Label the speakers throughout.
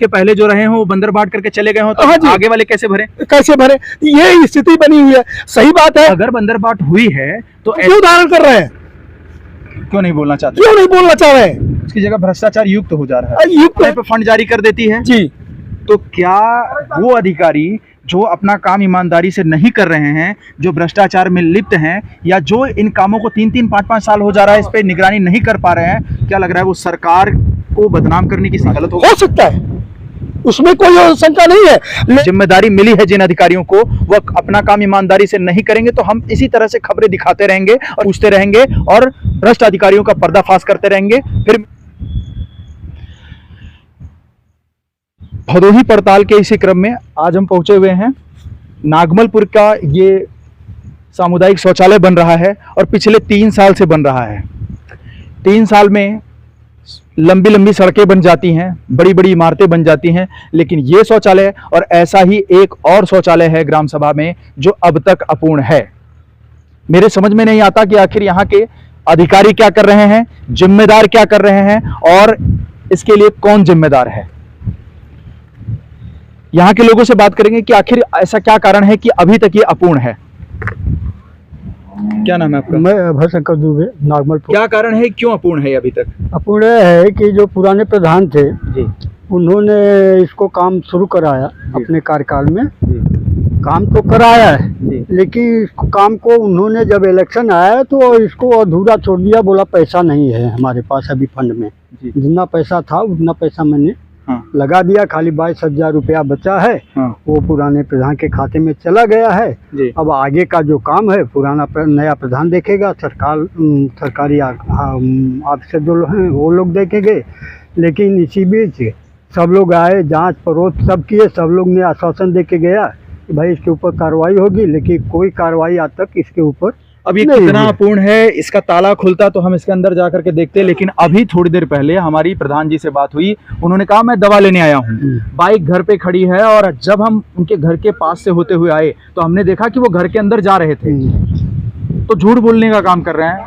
Speaker 1: के पहले जो रहे हो वो बंदर बांट करके चले गए हो, तो
Speaker 2: हाँ जी।
Speaker 1: आगे वाले कैसे भरे?
Speaker 2: कैसे भरे? ये स्थिति बनी हुई है। सही बात है।
Speaker 1: अगर बंदर बांट हुई है तो
Speaker 2: क्यों धारण कर रहे हैं?
Speaker 1: क्यों नहीं बोलना चाहते?
Speaker 2: क्यों नहीं बोलना चाह रहे हैं?
Speaker 1: इसकी जगह भ्रष्टाचार युक्त हो जा रहा है,
Speaker 2: युक्त
Speaker 1: पे फंड जारी कर देती है
Speaker 2: जी।
Speaker 1: तो क्या वो अधिकारी जो अपना काम ईमानदारी से नहीं कर रहे हैं, जो भ्रष्टाचार में लिप्त हैं, या जो इन कामों को 3-3, 5-5 साल हो जा रहा है इस पे निगरानी नहीं कर पा रहे हैं, क्या लग रहा है वो सरकार को बदनाम करने की गलत हो
Speaker 2: सकता है? उसमें कोई शंका नहीं है।
Speaker 1: जिम्मेदारी मिली है जिन अधिकारियों को, वो अपना काम ईमानदारी से नहीं करेंगे तो हम इसी तरह से खबरें दिखाते रहेंगे और पूछते रहेंगे और भ्रष्ट अधिकारियों का पर्दाफाश करते रहेंगे। फिर भदोही पड़ताल के इसी क्रम में आज हम पहुंचे हुए हैं। नागमलपुर का ये सामुदायिक शौचालय बन रहा है और पिछले 3 साल से बन रहा है। 3 साल में लंबी लंबी सड़कें बन जाती हैं, बड़ी बड़ी इमारतें बन जाती हैं, लेकिन ये शौचालय और ऐसा ही एक और शौचालय है ग्राम सभा में जो अब तक अपूर्ण है। मेरे समझ में नहीं आता कि आखिर यहाँ के अधिकारी क्या कर रहे हैं, जिम्मेदार क्या कर रहे हैं और इसके लिए कौन जिम्मेदार है। यहाँ के लोगों से बात करेंगे कि आखिर ऐसा क्या कारण है कि अभी तक ये अपूर्ण है। क्या नाम है आपका?
Speaker 2: मैं भरशंकर दुबे, नागमलपुर।
Speaker 1: क्या कारण है, क्यों अपूर्ण है अभी तक?
Speaker 2: अपूर्ण है कि जो पुराने प्रधान थे
Speaker 1: जी,
Speaker 2: उन्होंने इसको काम शुरू कराया अपने कार्यकाल में। काम तो कराया है, लेकिन इस काम को उन्होंने जब इलेक्शन आया तो इसको अधूरा छोड़ दिया। बोला पैसा नहीं है हमारे पास अभी फंड में, जितना पैसा था उतना पैसा मैंने लगा दिया। खाली 22,000 रुपया बचा है, वो पुराने प्रधान के खाते में चला गया है। अब आगे का जो काम है पुराना नया प्रधान देखेगा, सरकारी ऑफिसर जो हैं वो लोग देखेंगे। लेकिन इसी बीच सब लोग आए, जांच पड़ोस सब किए, सब लोग ने आश्वासन दे के गया कि भाई इसके ऊपर कार्रवाई होगी, लेकिन कोई कार्रवाई आज तक इसके ऊपर
Speaker 1: अब ये कितना अपूर्ण है इसका ताला खुलता तो हम इसके अंदर जाकर के देखते। लेकिन अभी थोड़ी देर पहले हमारी प्रधान जी से बात हुई, उन्होंने कहा मैं दवा लेने आया हूँ, बाइक घर पे खड़ी है। और जब हम उनके घर के पास से होते हुए आए तो हमने देखा कि वो घर के अंदर जा रहे थे। तो झूठ बोलने का काम कर रहे हैं।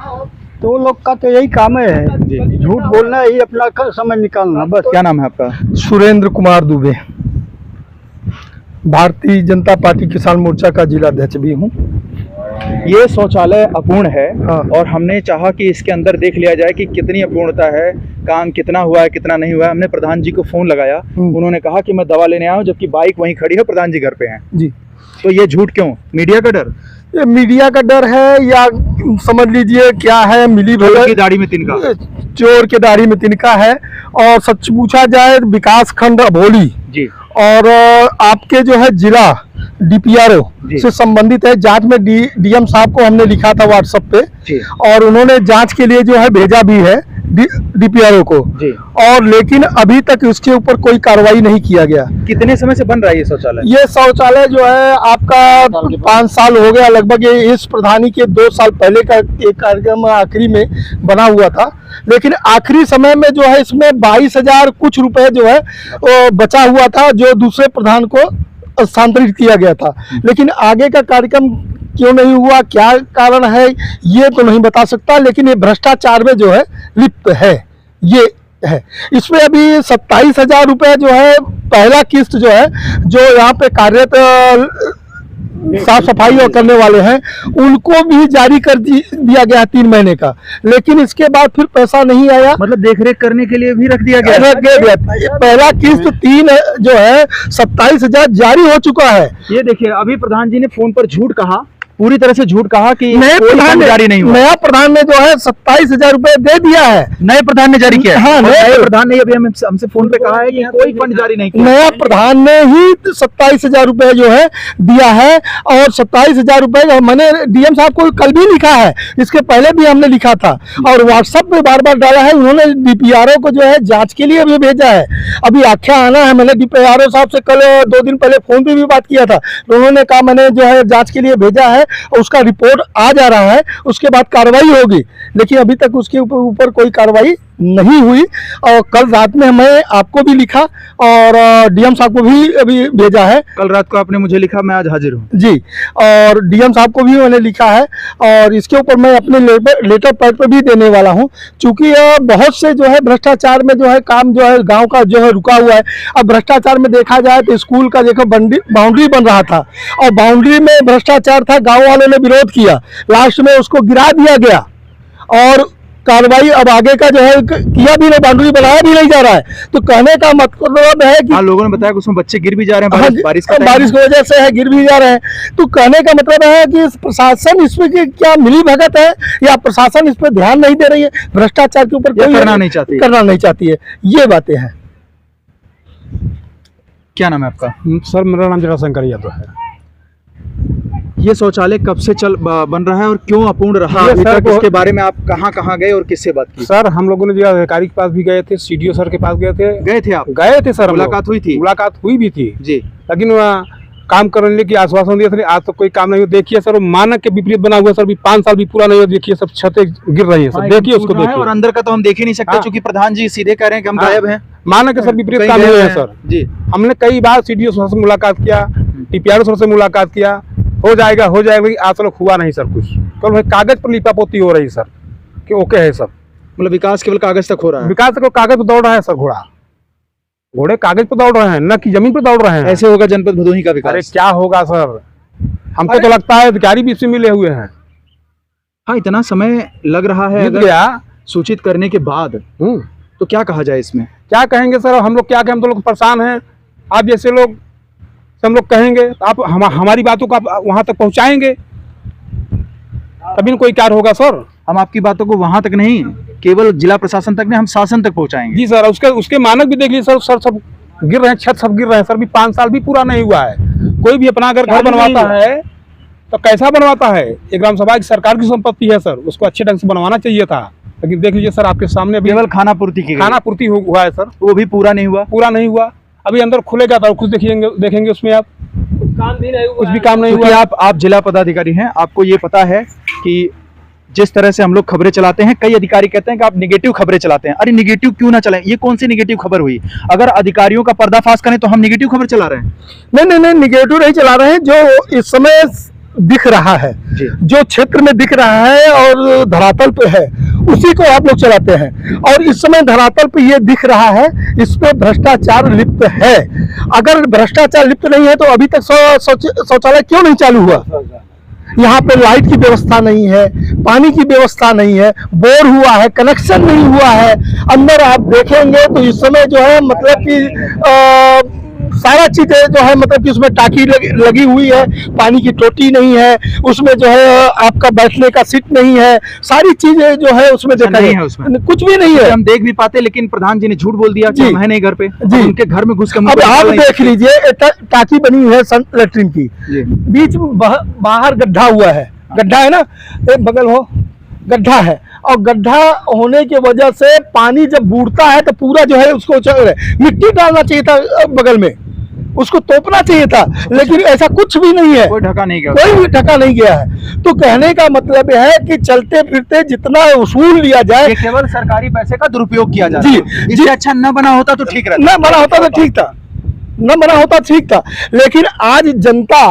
Speaker 2: तो लोग का तो यही काम है, झूठ बोलना, ही अपना समय निकालना बस।
Speaker 1: क्या नाम है आपका?
Speaker 2: सुरेंद्र कुमार दुबे, भारतीय जनता पार्टी किसान मोर्चा का जिला अध्यक्ष भी हूँ।
Speaker 1: ये शौचालय अपूर्ण है और हमने चाहा कि इसके अंदर देख लिया जाए कि कितनी अपूर्णता है, काम कितना हुआ है कितना नहीं हुआ है। हमने प्रधान जी को फोन लगाया, उन्होंने कहा कि मैं दवा लेने आया हूँ, जबकि बाइक वहीं खड़ी है, प्रधान जी घर पे हैं जी। तो ये झूठ क्यों? मीडिया का डर?
Speaker 2: ये मीडिया का डर है या समझ लीजिए क्या है, मिली
Speaker 1: चोर की दाढ़ी में तिनका,
Speaker 2: चोर के दाढ़ी में तिनका है। और सच पूछा जाए विकास खंड अभोली
Speaker 1: जी
Speaker 2: और आपके जो है जिला DPRO से संबंधित है। जांच में DM साहब को हमने लिखा था व्हाट्सएप पे और उन्होंने जांच के लिए जो है भेजा भी है DPRO को जी। और लेकिन अभी तक उसके ऊपर कोई कार्रवाई नहीं किया गया।
Speaker 1: कितने समय से बन रहा है ये शौचालय?
Speaker 2: ये शौचालय जो है आपका 5 साल हो गया लगभग। ये इस प्रधानी के 2 साल पहले का एक कार्यक्रम आखिरी में बना हुआ था, लेकिन आखिरी समय में जो है इसमें 22,000 कुछ रुपए जो है वो बचा हुआ था, जो दूसरे प्रधान को स्थानांतरित किया गया था। लेकिन आगे का कार्यक्रम क्यों नहीं हुआ, क्या कारण है, ये तो नहीं बता सकता। लेकिन ये भ्रष्टाचार में जो है लिप्त है, ये है। इसमें अभी 27,000 रुपए जो है पहला किस्त जो है, जो यहाँ पे कार्यरत साफ सफाई और करने वाले हैं उनको भी जारी कर दिया गया 3 महीने का। लेकिन इसके बाद फिर पैसा नहीं आया,
Speaker 1: मतलब देखरेख करने के लिए भी रख दिया गया।
Speaker 2: पहला किस्त 3 जो है 27,000 जारी हो चुका है।
Speaker 1: ये देखिए अभी प्रधान जी ने फोन पर झूठ कहा, पूरी तरह से झूठ कहा कि
Speaker 2: नए प्रधान
Speaker 1: जारी नहीं हुआ।
Speaker 2: नया प्रधान ने जो है 27,000 रुपए दे दिया है।
Speaker 1: नए प्रधान ने जारी किया?
Speaker 2: हाँ, नए
Speaker 1: प्रधान ने अभी हमसे फोन पे कहा है कि कोई फंड जारी नहीं किया।
Speaker 2: नया प्रधान ने ही 27,000 रुपए जो है दिया है। और 27,000 रुपए मैंने DM साहब को कल भी लिखा है, इसके पहले भी हमने लिखा था और व्हाट्सएप पे बार बार डाला है। उन्होंने DPRO को जो है जांच के लिए भी भेजा है। अभी आख्या आना है, मैंने DPRO साहब से कल 2 दिन पहले फोन पे भी बात किया था। उन्होंने कहा मैंने जो है जांच के लिए भेजा है, उसका रिपोर्ट आ जा रहा है, उसके बाद कार्रवाई होगी। लेकिन अभी तक उसके ऊपर कोई कार्रवाई नहीं हुई। और कल रात में मैं आपको भी लिखा और डीएम साहब को भी अभी भेजा है।
Speaker 1: कल रात को आपने मुझे लिखा, मैं आज हाजिर हूँ
Speaker 2: जी, और डीएम साहब को भी मैंने लिखा है और इसके ऊपर मैं अपने लेटर पैड पर भी देने वाला हूँ, क्योंकि बहुत से जो है भ्रष्टाचार में जो है काम जो है गांव का जो है रुका हुआ है। अब भ्रष्टाचार में देखा जाए तो स्कूल का देखो बाउंड्री बन रहा था और बाउंड्री में भ्रष्टाचार था, गाँव वालों ने विरोध किया, लास्ट में उसको गिरा दिया गया और कार्रवाई अब आगे का जो है किया भी नहीं, बाउंड्री बनाया भी नहीं जा रहा है। तो कहने का मतलब है कि
Speaker 1: लोगों ने बताया कि उसमें बच्चे गिर भी जा रहे हैं, बारिश
Speaker 2: की वजह से है, गिर भी जा रहे हैं। तो कहने का मतलब है कि प्रशासन इसमें क्या मिली भगत है या प्रशासन इस पर ध्यान नहीं दे रही है, भ्रष्टाचार के ऊपर
Speaker 1: करना नहीं चाहती
Speaker 2: है, ये बातें हैं।
Speaker 1: क्या नाम है आपका?
Speaker 3: सर मेरा नाम जटाशंकर यादव है।
Speaker 1: ये शौचालय कब से बन रहा है और क्यों अपूर्ण रहा अभी तक? इसके बारे में आप कहाँ गए और किससे बात की?
Speaker 3: सर हम लोगों ने जो अधिकारी के पास भी गए थे, सीडीओ सर के पास गए थे आप? गए थे सर,
Speaker 1: मुलाकात
Speaker 3: हुई भी थी
Speaker 1: जी,
Speaker 3: लेकिन काम करने की आश्वासन दिया था, आज तक कोई काम नहीं हुआ। देखिए सर, मानक के विपरीत बना हुआ सर, 5 साल भी पूरा नहीं हुआ। देखिए सब छतें गिर रही है सर, देखिए उसको देखिए।
Speaker 1: और अंदर का तो हम देख ही नहीं सकते क्योंकि प्रधान जी सीधे कह रहे हैं कि हम गायब हैं।
Speaker 3: मानक के सब विपरीत काम हुए हैं सर जी। हमने कई बार सीडीओ सर से मुलाकात किया, टीपीआर सर से मुलाकात किया, हो जाएगा आज तक हुआ नहीं सर कुछ। कल कागज पर लिपापोती हो रही सर कि ओके है सब,
Speaker 1: मतलब विकास केवल कागज तक हो रहा है।
Speaker 3: विकास तक कागज पर दौड़ रहा है सर, घोड़े कागज पर दौड़ रहे हैं, न कि जमीन पर दौड़ रहे हैं।
Speaker 1: ऐसे होगा जनपद भदोही का विकास?
Speaker 3: अरे क्या होगा सर, हमको तो लगता है अधिकारी भी इससे मिले हुए हैं।
Speaker 1: हाँ, इतना समय लग रहा है
Speaker 3: गया
Speaker 1: सूचित करने के बाद, तो क्या कहा जाए इसमें?
Speaker 3: क्या कहेंगे सर, हम लोग क्या कहें, हम तो लोग परेशान हैं। आप जैसे लोग हम लोग कहेंगे तो आप हमारी बातों को वहां तक पहुंचाएंगे तभी कोई कार्य होगा सर।
Speaker 1: हम आपकी बातों को वहां तक नहीं, केवल जिला प्रशासन तक नहीं, हम शासन तक पहुंचाएंगे।
Speaker 3: जी सर, उसके मानक भी देख लीजिए सर, सब गिर रहे हैं, छत सब गिर रहे हैं सर। भी 5 साल भी पूरा नहीं हुआ है। कोई भी अपना अगर घर बनवाता है तो कैसा बनवाता है? ये ग्राम सभा की सरकार की संपत्ति है सर, उसको अच्छे ढंग से बनवाना चाहिए था। लेकिन देख लीजिए सर, आपके सामने
Speaker 1: केवल खाना पूर्ति
Speaker 3: हुआ है सर,
Speaker 1: वो भी पूरा नहीं हुआ।
Speaker 3: अभी अंदर खुलेगा तो कुछ देखेंगे उसमें आप कुछ भी काम नहीं हुआ।
Speaker 1: आप जिला पदाधिकारी हैं, आपको ये पता है कि जिस तरह से हम लोग खबरें चलाते हैं, कई अधिकारी कहते हैं कि आप निगेटिव खबरें चलाते हैं। अरे निगेटिव क्यों ना चलाएं? ये कौन सी निगेटिव खबर हुई? अगर अधिकारियों का पर्दाफाश करें तो हम निगेटिव खबर चला रहे हैं?
Speaker 2: नहीं, निगेटिव नहीं चला रहे हैं। जो इस समय दिख रहा है, जो क्षेत्र में दिख रहा है और धरातल पे है, उसी को आप लोग चलाते हैं। और इस समय धरातल पे ये दिख रहा है, इस पे भ्रष्टाचार लिप्त है। अगर भ्रष्टाचार लिप्त नहीं है तो अभी तक शौचालय क्यों नहीं चालू हुआ? यहाँ पे लाइट की व्यवस्था नहीं है, पानी की व्यवस्था नहीं है, बोर हुआ है, कनेक्शन नहीं हुआ है। अंदर आप देखेंगे तो इस समय जो है मतलब कि सारा चीजें जो है मतलब कि उसमें टाकी लगी हुई है, पानी की टोटी नहीं है, उसमें जो है आपका बैठने का सीट नहीं है, सारी चीजें जो है उसमें देखा
Speaker 1: नहीं है, उसमें
Speaker 2: कुछ भी नहीं है।
Speaker 1: हम देख भी पाते, लेकिन प्रधान जी ने झूठ बोल दिया कि हम है नहीं घर पे
Speaker 2: जी।
Speaker 1: उनके घर में घुस कर
Speaker 2: अब आप देख लीजिए, टाकी बनी हुई है लैट्रिन की, बीच में बाहर गड्ढा हुआ है, गड्ढा है ना, एक बगल हो गड्ढा है, और गड्ढा होने की वजह से पानी जब बूढ़ता है तो पूरा जो है उसको मिट्टी डालना चाहिए था बगल में, उसको तोपना चाहिए था, लेकिन ऐसा कुछ भी नहीं है,
Speaker 1: कोई ढका नहीं गया,
Speaker 2: कोई भी ढका नहीं गया है। तो कहने का मतलब है कि चलते फिरते जितना वसूल लिया जाए,
Speaker 1: केवल सरकारी पैसे का दुरुपयोग किया जाए।
Speaker 2: जी,
Speaker 1: इससे अच्छा न बना होता तो ठीक रहता,
Speaker 2: न बना होता तो ठीक था, लेकिन आज जनता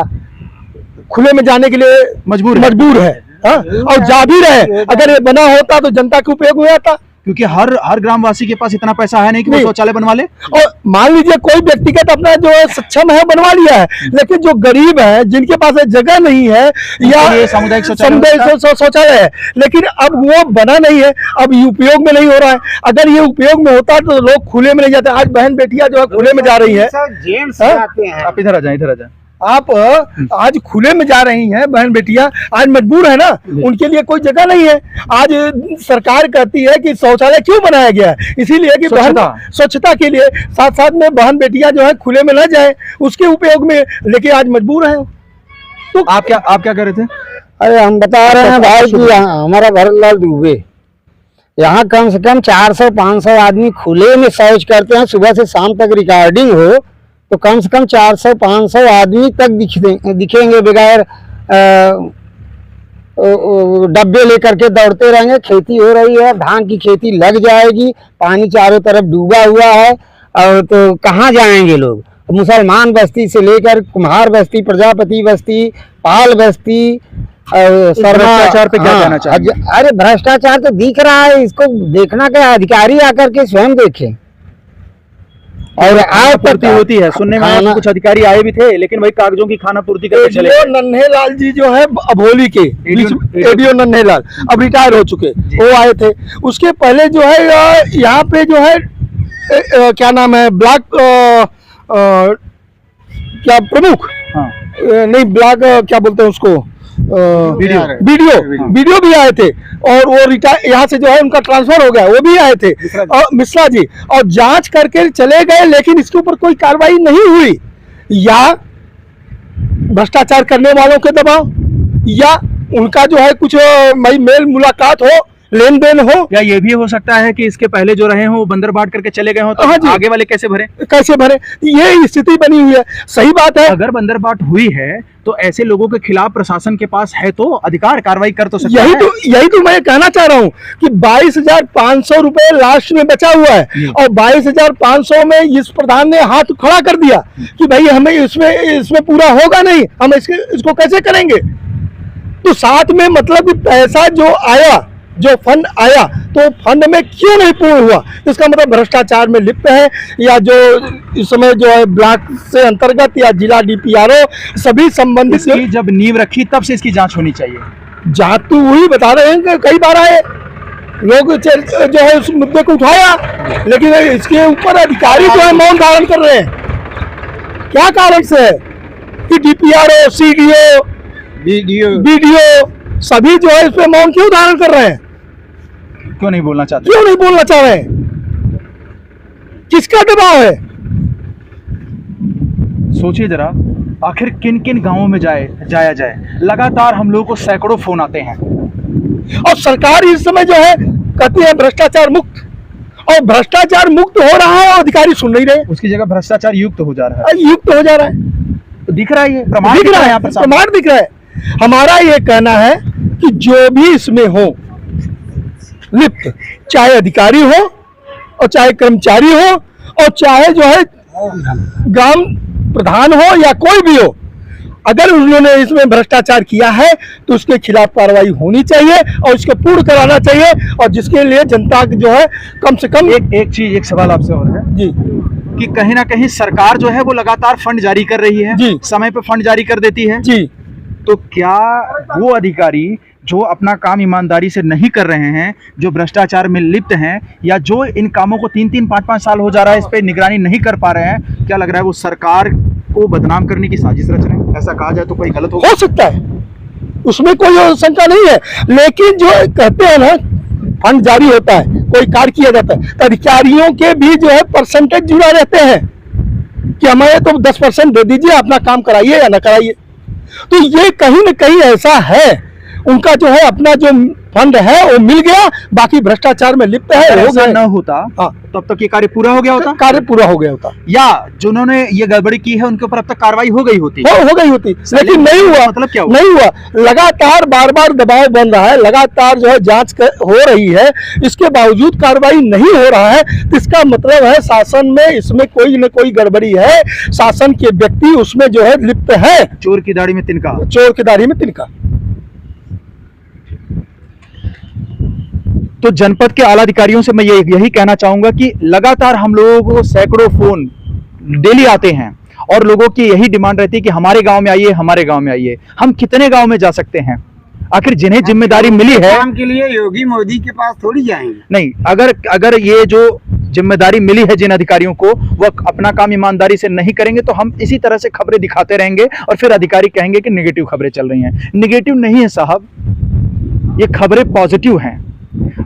Speaker 2: खुले में जाने के लिए मजबूर है। हाँ? और जा भी रहे। अगर ये बना होता तो जनता को उपयोग हुआ था,
Speaker 1: क्योंकि हर ग्रामवासी के पास इतना पैसा है नहीं कि वो शौचालय बनवा ले।
Speaker 2: और मान लीजिए कोई व्यक्तिगत अपना जो है सक्षम है बनवा लिया है, लेकिन जो गरीब है, जिनके पास जगह नहीं है या
Speaker 1: सामुदायिक
Speaker 2: शौचालय है, लेकिन अब वो बना नहीं है, अब ये उपयोग में नहीं हो रहा है। अगर ये उपयोग में होता तो लोग खुले में नहीं जाते। आज बहन बेटियां जो है खुले में जा रही है।
Speaker 1: आप इधर आ जाए,
Speaker 2: आप आज खुले में जा रही हैं बहन बेटियां, आज मजबूर है ना, उनके लिए कोई जगह नहीं है। आज सरकार कहती है कि शौचालय क्यों बनाया गया है, इसीलिए कि स्वच्छता के लिए, साथ साथ में बहन बेटियां जो है खुले में न जाए उसके उपयोग में, लेकिन आज मजबूर है।
Speaker 1: तो आप क्या कह रहे थे?
Speaker 4: अरे हम बता रहे हैं भाई कि हमारा भरतलाल दुबे, यहाँ कम से कम 400-500 आदमी खुले में शौच करते हैं। सुबह से शाम तक रिकॉर्डिंग हो तो कम से कम 400-500 आदमी तक दिखेंगे बगैर डब्बे लेकर के दौड़ते रहेंगे। खेती हो रही है, धान की खेती लग जाएगी, पानी चारों तरफ डूबा हुआ है, और तो कहाँ जाएंगे लोग। मुसलमान बस्ती से लेकर कुम्हार बस्ती, प्रजापति बस्ती, पाल बस्ती,
Speaker 1: भ्रष्टाचार पे क्या कहना चाहेंगे?
Speaker 4: अरे भ्रष्टाचार तो दिख रहा है, इसको देखना क्या, अधिकारी आकर के स्वयं देखें। और आज
Speaker 1: पूर्ति होती है, सुनने में आया कि कुछ अधिकारी आए भी थे, लेकिन वही कागजों की खाना पूर्ति करके चले गए।
Speaker 2: नन्हे लाल जी जो है अभोली के एडीओ नन्हे लाल, अब रिटायर हो चुके, वो आए थे। उसके पहले जो है यहाँ पे जो है क्या नाम है, ब्लॉक क्या प्रमुख,
Speaker 1: हाँ,
Speaker 2: नहीं ब्लॉक क्या बोलते हैं उसको, वीडियो भी आए थे, और वो रिटायर यहाँ से जो है उनका ट्रांसफर हो गया, वो भी आए थे, और मिश्रा जी, और जांच करके चले गए, लेकिन इसके ऊपर कोई कार्रवाई नहीं हुई। या भ्रष्टाचार करने वालों के दबाव, या उनका जो है कुछ मेल मुलाकात हो, लेन देन हो,
Speaker 1: या ये भी हो सकता है कि इसके पहले जो रहे हों वो बंदर बांट करके चले गए हों, तो
Speaker 2: हाँ जी,
Speaker 1: आगे वाले कैसे भरे
Speaker 2: ये स्थिति बनी हुई है। सही बात है,
Speaker 1: अगर बंदर बांट हुई है तो ऐसे लोगों के खिलाफ प्रशासन के पास है तो अधिकार कार्रवाई कर तो सकता है।
Speaker 2: यही तो मैं कहना चाह रहा हूँ कि 22,500 रुपए लास्ट में बचा हुआ है, और 22,500 में इस प्रधान ने हाथ खड़ा कर दिया कि भाई हमें इसमें पूरा होगा नहीं, हम इसको कैसे करेंगे। तो साथ में मतलब कि पैसा जो आया, जो फंड आया, तो फंड में क्यों नहीं पूर्ण हुआ, इसका मतलब भ्रष्टाचार में लिप्त है, या जो इस समय जो है ब्लॉक से अंतर्गत या जिला डीपीआरओ सभी संबंधित
Speaker 1: जब नींव रखी तब से इसकी जांच होनी चाहिए।
Speaker 2: जांच तो वही बता रहे हैं कि कई बार आए लोग जो है उस मुद्दे को उठाया, लेकिन इसके ऊपर अधिकारी जो है मौन धारण कर रहे हैं। क्या कारण से है कि डीपीआरओ, सीडीओ, बीडीओ सभी जो है इस पे मौन क्यों धारण कर रहे हैं?
Speaker 1: क्यों नहीं बोलना चाहते?
Speaker 2: क्यों नहीं बोलना चाह रहे हैं? किसका दबाव है?
Speaker 1: सोचिए जरा, आखिर किन किन गांवों में जाया जाए। लगातार हम लोगों को सैकड़ों फोन आते हैं,
Speaker 2: और सरकार इस समय जो है कहती है भ्रष्टाचार मुक्त, और भ्रष्टाचार मुक्त हो रहा है और अधिकारी सुन नहीं रहे,
Speaker 1: उसकी जगह भ्रष्टाचार युक्त हो जा रहा है।
Speaker 2: युक्त हो जा रहा है,
Speaker 1: दिख रहा है, ये प्रमाण
Speaker 2: दिख रहा है,
Speaker 1: यहाँ पर
Speaker 2: प्रमाण दिख रहा है। हमारा ये कहना है कि जो भी इसमें हो लिप्त, चाहे अधिकारी हो और चाहे कर्मचारी हो और चाहे जो है ग्राम प्रधान हो या कोई भी हो, अगर उन्होंने इसमें भ्रष्टाचार किया है तो उसके खिलाफ कार्रवाई होनी चाहिए और इसको पूर्ण कराना चाहिए, और जिसके लिए जनता जो है कम से कम
Speaker 1: एक सवाल आपसे और है
Speaker 2: जी,
Speaker 1: कि कहीं ना कहीं सरकार जो है वो लगातार फंड जारी कर रही है
Speaker 2: जी,
Speaker 1: समय पे फंड जारी कर देती है
Speaker 2: जी,
Speaker 1: तो क्या वो अधिकारी जो अपना काम ईमानदारी से नहीं कर रहे हैं, जो भ्रष्टाचार में लिप्त हैं, या जो इन कामों को 3-3, 5-5 साल हो जा रहा है, इस पे निगरानी नहीं कर पा रहे हैं, क्या लग रहा है वो सरकार को बदनाम करने की साजिश रच रहे हैं? ऐसा कहा जाए तो कोई गलत हो
Speaker 2: सकता है, उसमें कोई शंका नहीं है। लेकिन जो कहते हैं ना फंड जारी होता है, कोई कार्य किया जाता है, तो अधिकारियों के भी जो है परसेंटेज जुड़ा रहते हैं कि हमें तो 10% दे दीजिए, अपना काम कराइए या ना कराइए। तो ये कहीं न कहीं ऐसा है, उनका जो है अपना जो फंड है वो मिल गया, बाकी भ्रष्टाचार में लिप्त है।
Speaker 1: ऐसा न होता तब तक ये कार्य पूरा हो गया होता, या जिन्होंने ये गड़बड़ी की है उनके ऊपर अब तक कार्रवाई हो गई होती,
Speaker 2: लेकिन नहीं हुआ।
Speaker 1: मतलब क्या
Speaker 2: नहीं हुआ, लगातार बार बार दबाव बन रहा है, लगातार जो है जांच हो रही है, इसके बावजूद कार्रवाई नहीं हो रहा है, तो इसका मतलब है शासन में इसमें कोई न कोई गड़बड़ी है, शासन के व्यक्ति उसमें जो है लिप्त है।
Speaker 1: चोर की दाढ़ी में तिनका,
Speaker 2: चोर की दाढ़ी में तिनका।
Speaker 1: तो जनपद के आला अधिकारियों से मैं यही कहना चाहूंगा कि लगातार हम लोगों को सैकड़ों फोन डेली आते हैं और लोगों की यही डिमांड रहती है कि हमारे गांव में आइए, हमारे गांव में आइए। हम कितने गांव में जा सकते हैं? आखिर जिन्हें जिम्मेदारी मिली है,
Speaker 4: काम के लिए योगी मोदी के पास थोड़ी जाएंगे।
Speaker 1: नहीं, अगर ये जो जिम्मेदारी मिली है जिन अधिकारियों को, वो अपना काम ईमानदारी से नहीं करेंगे तो हम इसी तरह से खबरें दिखाते रहेंगे और फिर अधिकारी कहेंगे कि नेगेटिव खबरें चल रही हैं। नेगेटिव नहीं है साहब, ये खबरें पॉजिटिव हैं,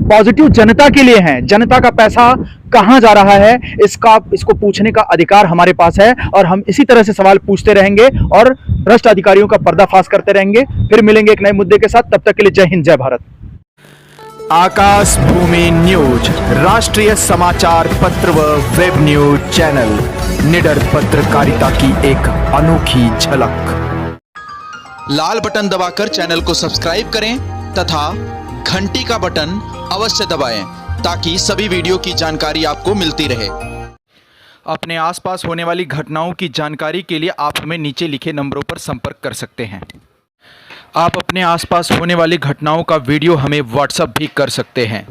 Speaker 1: पॉजिटिव जनता के लिए हैं। जनता का पैसा कहां जा रहा है इसको पूछने का अधिकार हमारे पास है, और हम इसी तरह से सवाल पूछते रहेंगे और भ्रष्ट अधिकारियों का पर्दाफाश करते रहेंगे। फिर मिलेंगे एक नए मुद्दे के साथ, तब तक के लिए जय हिंद, जय भारत।
Speaker 5: आकाश भूमि न्यूज, राष्ट्रीय समाचार पत्र व वेब न्यूज चैनल, निडर पत्रकारिता की एक अनोखी झलक। लाल बटन दबाकर चैनल को सब्सक्राइब करें तथा घंटी का बटन अवश्य दबाएं ताकि सभी वीडियो की जानकारी आपको मिलती रहे। अपने आसपास होने वाली घटनाओं की जानकारी के लिए आप हमें नीचे लिखे नंबरों पर संपर्क कर सकते हैं। आप अपने आसपास होने वाली घटनाओं का वीडियो हमें व्हाट्सएप भी कर सकते हैं।